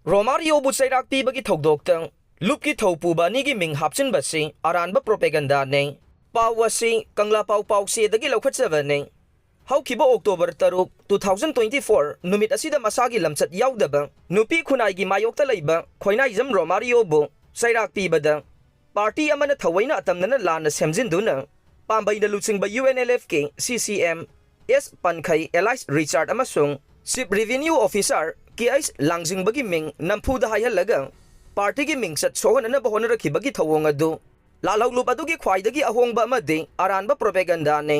Romario bu sairak pibagi thogdoktang lupki thaupuba nigi ming hapchinbasi aranba propaganda ne pawasi kangla pau se dagi lokhatsawa ne haukiba October 3, 2024 numit asida masagi lamchat yaudaba nupi khunai gi mayokta leiba khoinaizam Romario bu sairak pibada party amana thawaina atamnana lana semjinduna pambaina luchingba UNLF ke CCM S Pankhai Elias Richard amasung Chief Revenue Officer KS Langjingbagi ming nampuda hayalaga party gi ming sat sohana bahona rakhibagi thawong adu lalhaulup adugi khwaidagi ahongba amade aranba propaganda ne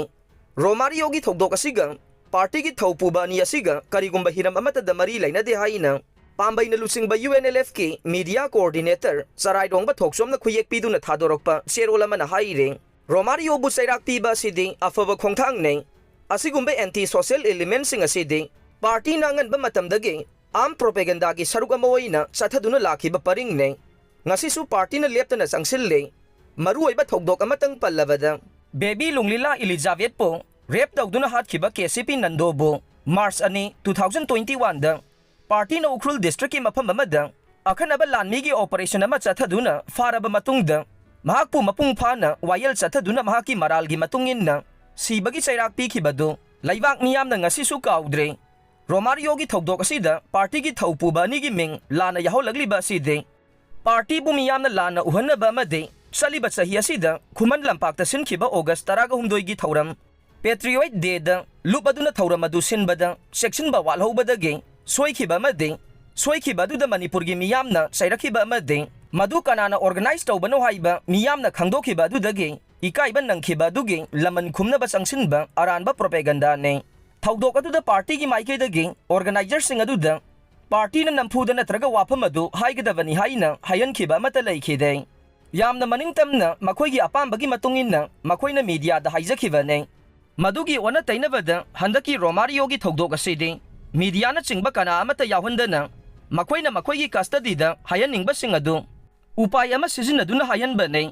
Romario gi thogdok asiga party gi thaupuba ni asiga karigumba hiram amata da mari lainade haina pambaina luchingba UNLF ke media coordinator Saraidongba thoksomna khuyek piduna thadorokpa serola mana haire Romario bu sairak piba sidi afaba khongthang ne asigumba anti social elements sing asidi party nangan ba matamdagi am propaganda gi saruk ama oina sathaduna lakhiba paring ne ngasisu party na leptana sangsil maruoiba thogdok amatang pallabada baby lunglila Elizabeth po rape dawduna hatkhiba KCP Nandobo March ani 2021 da party na Ukhrul district ki mafam amada akhanaba lanmi gi operation ama chathaduna faraba matungda mahakpu mapung phana wayal chathaduna mahaki maral gi matungin na sibagi sairak pikhibado laibak miyam na ngasisu kaudre Romario gi thogdok asida party gi thaupuba ni gi ming lana yaholagli aside party bu miyam na lana uhanaba amade saliba sahi asida khuman lampakta sinkhiba August 12 gi thauram Patriot Day da lupaduna thauram adu sinbada section ba walhobada ge soikhiba amade soikhiba du da Manipur gi miyam na sairakhiba amade madu kanana organize tawbano haiba miyam na khangdokhiba du dage ikaiba nangkhiba du ge laman khumna ba sangsinba aranba propaganda ne thawdok adu da party gi maike dage organizer sing adu da party na nampuda natraga wafam adu haigadabani haina hayankhiba mata laikhide yamna maningtamna makhoi gi apambagi matungin makhoi na media da haijakhiba ne madugi ona tainabada handaki Romario gi thogdok aside media na chingba kana amata yawhandana makhoi gi custody da hayaningba sing adu upai ama sizinaduna hayanba ne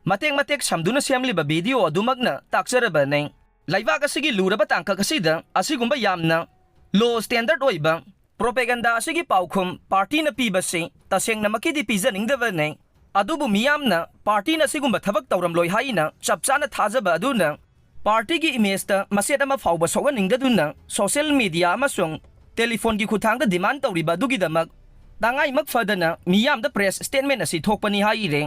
matek samduna semliba video adumagna takjaraba ne laibak asigi luraba tangkak asida asigumba yamna low standard oiba propaganda asigi paukhum party na pibase tasengna makidi pijaningdaba ne adubu miyamna party na sigumba thabak tawramloi haina chapchana thajaba aduna party gi image ta maset ama fawba soganingdaduna social media amasung telephone gi khuthangda demand tawriba dugi damak tangai mak fadana miyam da press statement asi thokpani haire